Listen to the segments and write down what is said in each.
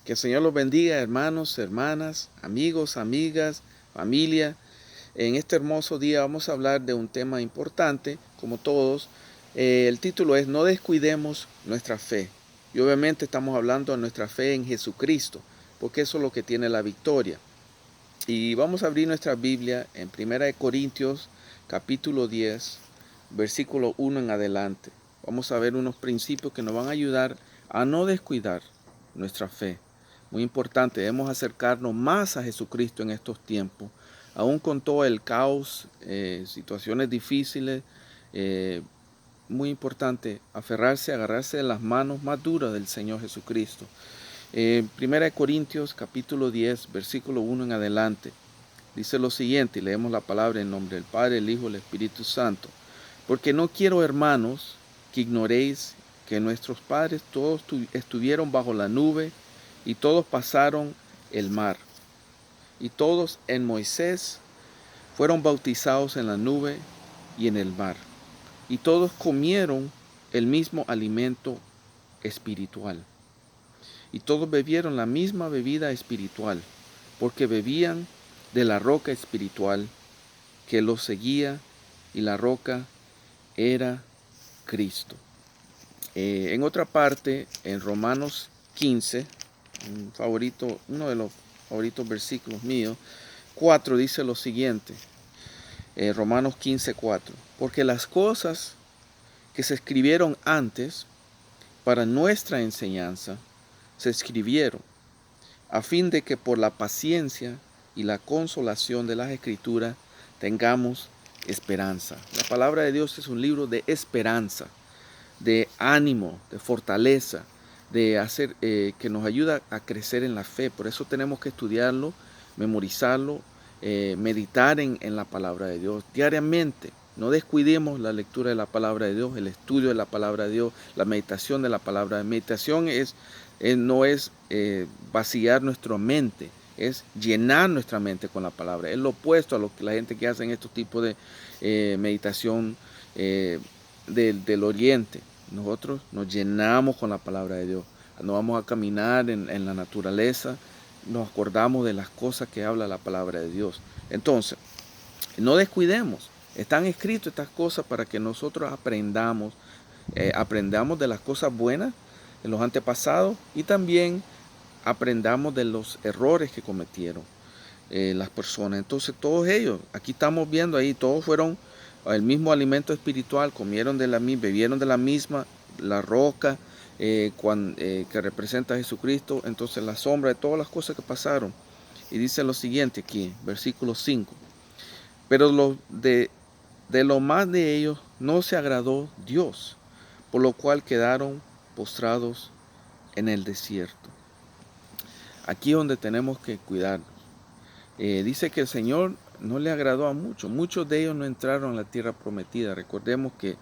Que el Señor los bendiga, hermanos, hermanas, amigos, amigas, familia. En este hermoso día vamos a hablar de un tema importante, como todos. El título es No descuidemos nuestra fe. Y obviamente estamos hablando de nuestra fe en Jesucristo, porque eso es lo que tiene la victoria. Y vamos a abrir nuestra Biblia en 1 Corintios capítulo 10, versículo 1 en adelante. Vamos a ver unos principios que nos van a ayudar a no descuidar nuestra fe. Muy importante, debemos acercarnos más a Jesucristo en estos tiempos, aún con todo el caos, situaciones difíciles. Muy importante aferrarse, agarrarse de las manos más duras del Señor Jesucristo. 1 capítulo 10, versículo 1 en adelante. Dice lo siguiente, y leemos la palabra en nombre del Padre, el Hijo y el Espíritu Santo. Porque no quiero, hermanos, que ignoréis que nuestros padres todos estuvieron bajo la nube y todos pasaron el mar. Y todos en Moisés fueron bautizados en la nube y en el mar. Y todos comieron el mismo alimento espiritual. Y todos bebieron la misma bebida espiritual, porque bebían de la roca espiritual que los seguía, y la roca era Cristo. En otra parte, en Romanos 15, uno de los favoritos versículos míos, 4 dice lo siguiente, Romanos 15, 4, porque las cosas que se escribieron antes para nuestra enseñanza se escribieron a fin de que por la paciencia y la consolación de las Escrituras tengamos esperanza. La palabra de Dios es un libro de esperanza, de ánimo, de fortaleza, de hacer que nos ayuda a crecer en la fe. Por eso tenemos que estudiarlo, memorizarlo, meditar en la palabra de Dios diariamente. No descuidemos la lectura de la palabra de Dios, el estudio de la palabra de Dios, la meditación de la palabra. La meditación no es vaciar nuestra mente, es llenar nuestra mente con la palabra. Es lo opuesto a lo que la gente que hace estos tipos de meditación del oriente. Nosotros nos llenamos con la palabra de Dios. Nos vamos a caminar en la naturaleza, nos acordamos de las cosas que habla la palabra de Dios. Entonces, no descuidemos. Están escritas estas cosas para que nosotros aprendamos de las cosas buenas de los antepasados y también aprendamos de los errores que cometieron las personas. Entonces todos ellos, aquí estamos viendo ahí, todos fueron el mismo alimento espiritual, bebieron de la misma, la roca que representa a Jesucristo. Entonces la sombra de todas las cosas que pasaron. Y dice lo siguiente aquí, versículo 5. Pero de lo más de ellos no se agradó Dios, por lo cual quedaron postrados en el desierto. Aquí es donde tenemos que cuidar. Dice que el Señor no le agradó a muchos. Muchos de ellos no entraron a la tierra prometida. Recordemos que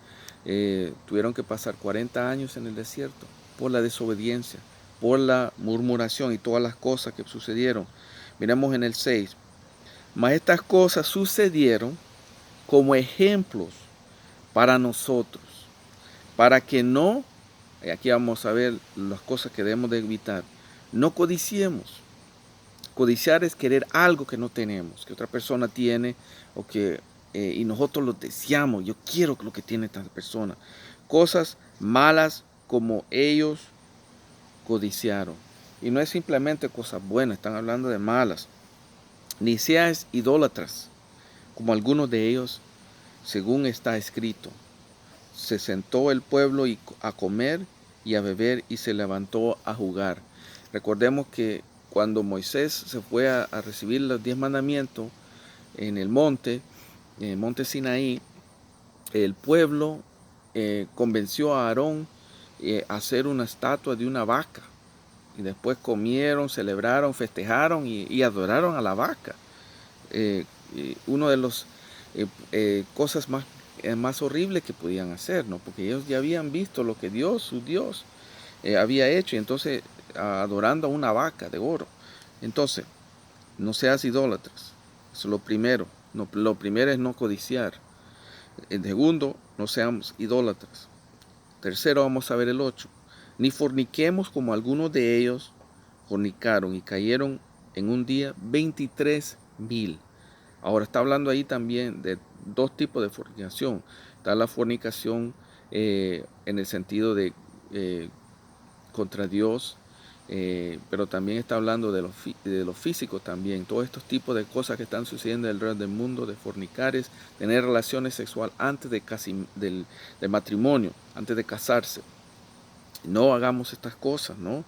tuvieron que pasar 40 años en el desierto por la desobediencia, por la murmuración y todas las cosas que sucedieron. Miremos en el 6. Mas estas cosas sucedieron como ejemplos para nosotros, para que no, aquí vamos a ver las cosas que debemos de evitar, no codiciemos. Codiciar es querer algo que no tenemos, que otra persona tiene y nosotros lo deseamos. Yo quiero lo que tiene esta persona. Cosas malas como ellos codiciaron. Y no es simplemente cosas buenas, están hablando de malas. Ni seas idólatras, como algunos de ellos, según está escrito. Se sentó el pueblo a comer y a beber y se levantó a jugar. Recordemos que cuando Moisés se fue a recibir los 10 mandamientos en el monte Sinaí, el pueblo convenció a Aarón a hacer una estatua de una vaca. Y después comieron, celebraron, festejaron y adoraron a la vaca. Uno de los cosas más horribles que podían hacer, ¿no? Porque ellos ya habían visto lo que Dios, su Dios, había hecho, y entonces adorando a una vaca de oro. Entonces, no seas idólatras. Eso es lo primero. No, lo primero es no codiciar. El segundo, no seamos idólatras. Tercero, vamos a ver el 8. Ni forniquemos como algunos de ellos, fornicaron y cayeron en un día 23,000. Ahora está hablando ahí también de dos tipos de fornicación. Está la fornicación en el sentido de contra Dios, pero también está hablando de lo físico también. Todos estos tipos de cosas que están sucediendo alrededor del mundo, de fornicares, tener relaciones sexuales antes del matrimonio, antes de casarse. No hagamos estas cosas, ¿no?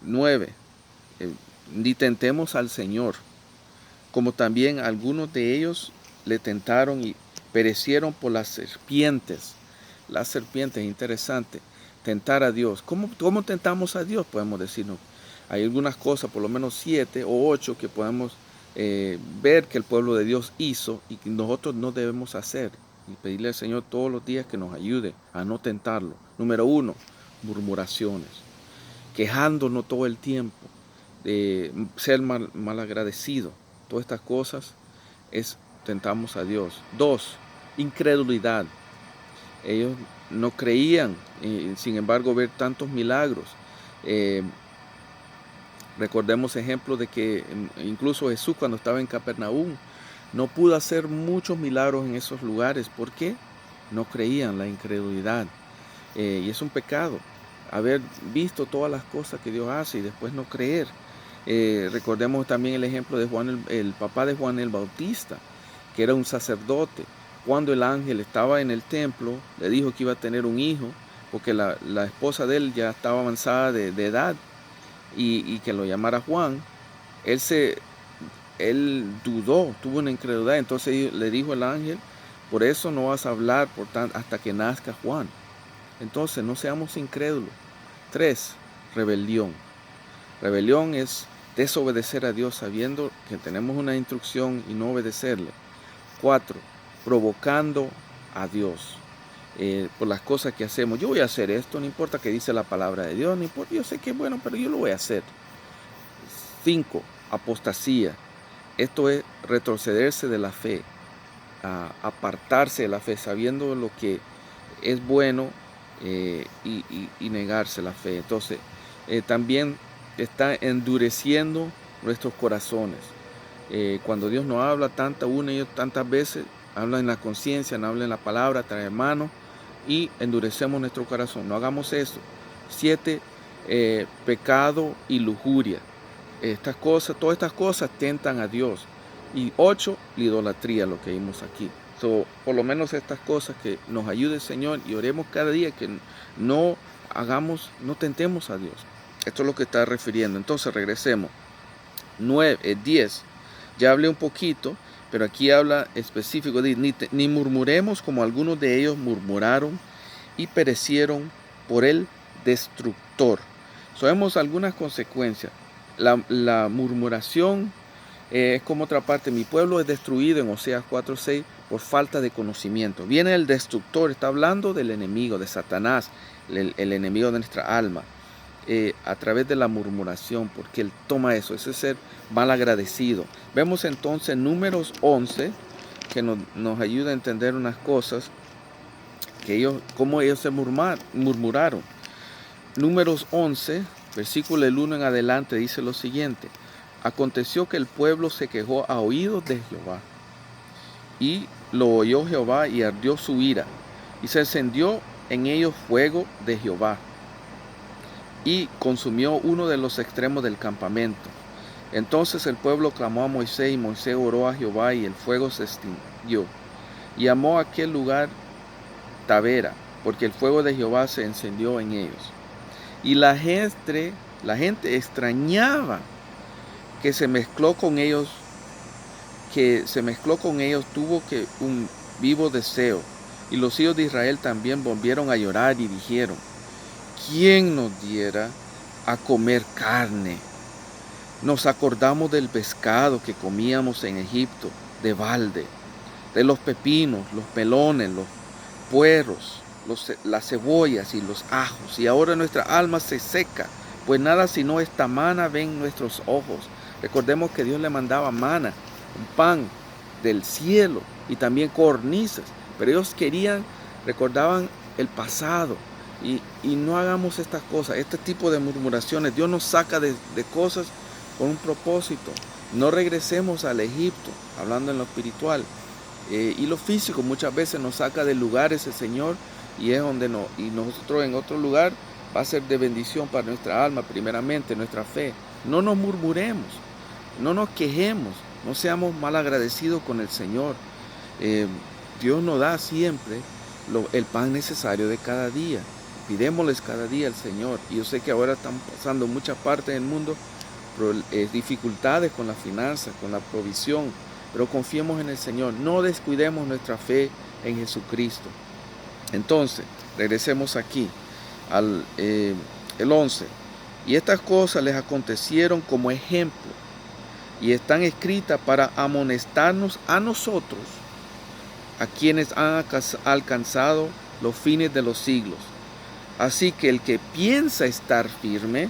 9. Ni tentemos al Señor, como también algunos de ellos le tentaron y perecieron por las serpientes. Las serpientes, interesante. Tentar a Dios. ¿Cómo tentamos a Dios? Podemos decirnos. Hay algunas cosas, por lo menos 7 o 8, que podemos ver que el pueblo de Dios hizo y que nosotros no debemos hacer. Y pedirle al Señor todos los días que nos ayude a no tentarlo. Número 1, murmuraciones. Quejándonos todo el tiempo. Ser mal agradecido. Todas estas cosas tentamos a Dios. 2, incredulidad. Ellos no creían, sin embargo, ver tantos milagros. Recordemos ejemplos de que incluso Jesús, cuando estaba en Capernaum, no pudo hacer muchos milagros en esos lugares. ¿Por qué? No creían, la incredulidad. Y es un pecado haber visto todas las cosas que Dios hace y después no creer. Recordemos también el ejemplo de Juan, el papá de Juan el Bautista, que era un sacerdote. Cuando el ángel estaba en el templo, le dijo que iba a tener un hijo, porque la esposa de él ya estaba avanzada de edad, y que lo llamara Juan. Él dudó, tuvo una incredulidad. Entonces le dijo el ángel: por eso no vas a hablar hasta que nazca Juan. Entonces no seamos incrédulos. 3, rebelión. Rebelión es desobedecer a Dios sabiendo que tenemos una instrucción y no obedecerle. 4, provocando a Dios por las cosas que hacemos. Yo voy a hacer esto, no importa que dice la palabra de Dios, no importa, yo sé que es bueno, pero yo lo voy a hacer. 5, apostasía. Esto es retrocederse de la fe, apartarse de la fe, sabiendo lo que es bueno y negarse la fe. Entonces, también está endureciendo nuestros corazones. Cuando Dios nos habla una y tantas veces, habla en la conciencia, no habla en la palabra, trae hermano, y endurecemos nuestro corazón. No hagamos eso. 7, pecado y lujuria. Todas estas cosas tentan a Dios. Y 8, la idolatría, lo que vimos aquí. Por lo menos estas cosas, que nos ayude el Señor, y oremos cada día que no tentemos a Dios. Esto es lo que está refiriendo. Entonces regresemos. 10. Ya hablé un poquito, pero aquí habla específico. Ni murmuremos como algunos de ellos murmuraron y perecieron por el destructor. Sabemos algunas consecuencias. La murmuración es como otra parte. Mi pueblo es destruido, en Oseas 4:6, por falta de conocimiento. Viene el destructor, está hablando del enemigo, de Satanás, el enemigo de nuestra alma. A través de la murmuración, porque él toma eso, ese ser mal agradecido. Vemos entonces Números 11, que nos ayuda a entender unas cosas, cómo ellos se murmuraron. Números 11, versículo del 1 en adelante, dice lo siguiente: aconteció que el pueblo se quejó a oídos de Jehová, y lo oyó Jehová, y ardió su ira, y se encendió en ellos fuego de Jehová, y consumió uno de los extremos del campamento. Entonces el pueblo clamó a Moisés, y Moisés oró a Jehová, y el fuego se extinguió. Y llamó a aquel lugar Tabera, porque el fuego de Jehová se encendió en ellos. Y la gente extrañaba que se mezcló con ellos, tuvo que un vivo deseo. Y los hijos de Israel también volvieron a llorar y dijeron: ¿quién nos diera a comer carne? Nos acordamos del pescado que comíamos en Egipto de balde, de los pepinos, los melones, los puerros, las cebollas y los ajos. Y ahora nuestra alma se seca, pues nada sino esta mana ven nuestros ojos. Recordemos que Dios le mandaba mana, un pan del cielo, y también cornices. Pero ellos recordaban el pasado. Y no hagamos estas cosas, este tipo de murmuraciones. Dios nos saca de cosas con un propósito. No regresemos al Egipto, hablando en lo espiritual. Y lo físico muchas veces nos saca de lugares el Señor, y es donde no, y nosotros en otro lugar va a ser de bendición para nuestra alma, primeramente nuestra fe. No nos murmuremos, no nos quejemos, no seamos mal agradecidos con el Señor. Dios nos da siempre el pan necesario de cada día. Pidémosles cada día al Señor. Y yo sé que ahora están pasando muchas partes del mundo dificultades con las finanzas, con la provisión, pero confiemos en el Señor. No descuidemos nuestra fe en Jesucristo. Entonces, regresemos aquí al el 11. Y estas cosas les acontecieron como ejemplo, y están escritas para amonestarnos a nosotros, a quienes han alcanzado los fines de los siglos. Así que el que piensa estar firme,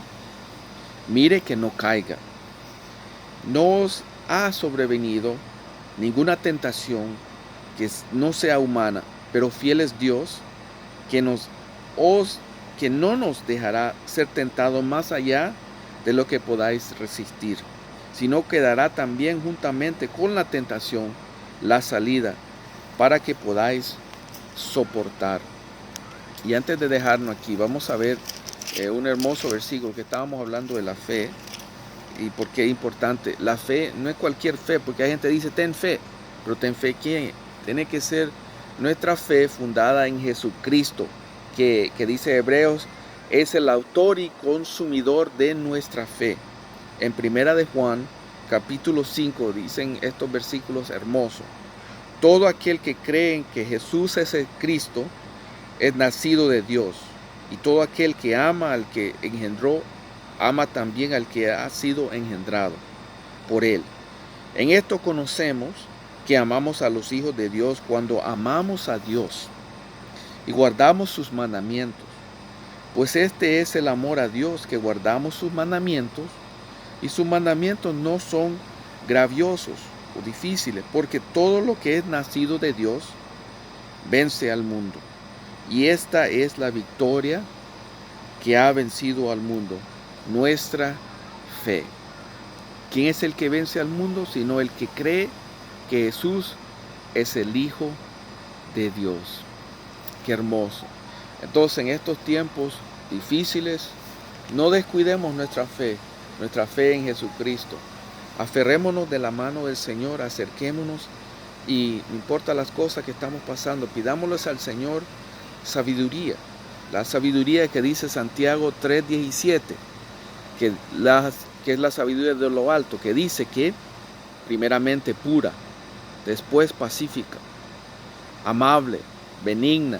mire que no caiga. No os ha sobrevenido ninguna tentación que no sea humana, pero fiel es Dios, que no nos dejará ser tentados más allá de lo que podáis resistir, sino que dará también juntamente con la tentación la salida para que podáis soportar. Y antes de dejarnos aquí, vamos a ver un hermoso versículo que estábamos hablando de la fe y por qué es importante. La fe no es cualquier fe, porque hay gente que dice ten fe, pero ten fe ¿quién? Tiene que ser nuestra fe fundada en Jesucristo, que dice Hebreos, es el autor y consumidor de nuestra fe. En Primera de Juan, capítulo 5, dicen estos versículos hermosos. Todo aquel que cree en que Jesús es el Cristo es nacido de Dios, y todo aquel que ama al que engendró, ama también al que ha sido engendrado por él. En esto conocemos que amamos a los hijos de Dios cuando amamos a Dios y guardamos sus mandamientos. Pues este es el amor a Dios, que guardamos sus mandamientos, y sus mandamientos no son graviosos o difíciles, porque todo lo que es nacido de Dios vence al mundo. Y esta es la victoria que ha vencido al mundo, nuestra fe. ¿Quién es el que vence al mundo? Sino el que cree que Jesús es el Hijo de Dios. Qué hermoso. Entonces, en estos tiempos difíciles, no descuidemos nuestra fe en Jesucristo. Aferrémonos de la mano del Señor, acerquémonos, y no importa las cosas que estamos pasando, pidámosles al Señor sabiduría. La sabiduría que dice Santiago 3:17, que es la sabiduría de lo alto, que dice que primeramente pura, después pacífica, amable, benigna,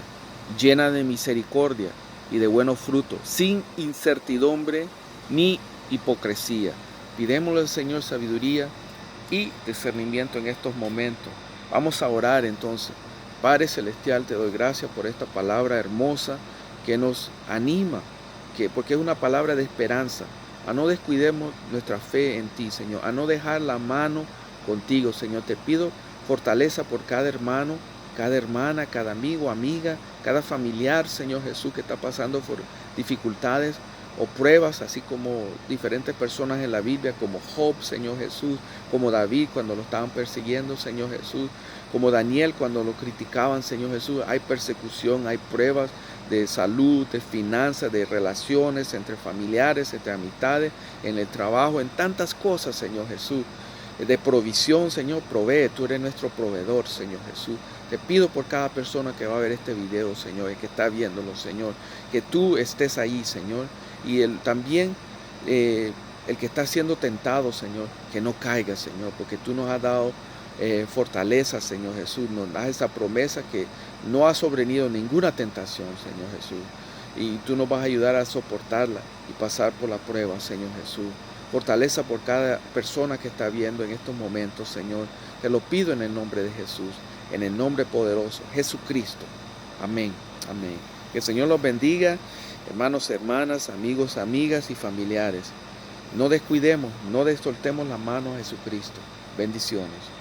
llena de misericordia y de buenos frutos, sin incertidumbre ni hipocresía. Pidémosle al Señor sabiduría y discernimiento en estos momentos. Vamos a orar entonces. Padre Celestial, te doy gracias por esta palabra hermosa que nos anima, porque es una palabra de esperanza. A no descuidemos nuestra fe en ti, Señor, a no dejar la mano contigo, Señor. Te pido fortaleza por cada hermano, cada hermana, cada amigo, amiga, cada familiar, Señor Jesús, que está pasando por dificultades o pruebas, así como diferentes personas en la Biblia, como Job, Señor Jesús, como David cuando lo estaban persiguiendo, Señor Jesús, como Daniel cuando lo criticaban, Señor Jesús. Hay persecución, hay pruebas de salud, de finanzas, de relaciones entre familiares, entre amistades, en el trabajo, en tantas cosas, Señor Jesús. De provisión, Señor, provee. Tú eres nuestro proveedor, Señor Jesús. Te pido por cada persona que va a ver este video, Señor, y que está viéndolo, Señor, que tú estés ahí, Señor. Y también el que está siendo tentado, Señor, que no caiga, Señor, porque tú nos has dado fortaleza, Señor Jesús. Nos das esa promesa que no ha sobrevenido ninguna tentación, Señor Jesús. Y tú nos vas a ayudar a soportarla y pasar por la prueba, Señor Jesús. Fortaleza por cada persona que está viendo en estos momentos, Señor. Te lo pido en el nombre de Jesús, en el nombre poderoso, Jesucristo. Amén, amén. Que el Señor los bendiga, hermanos, hermanas, amigos, amigas y familiares. No descuidemos, no soltemos la mano a Jesucristo. Bendiciones.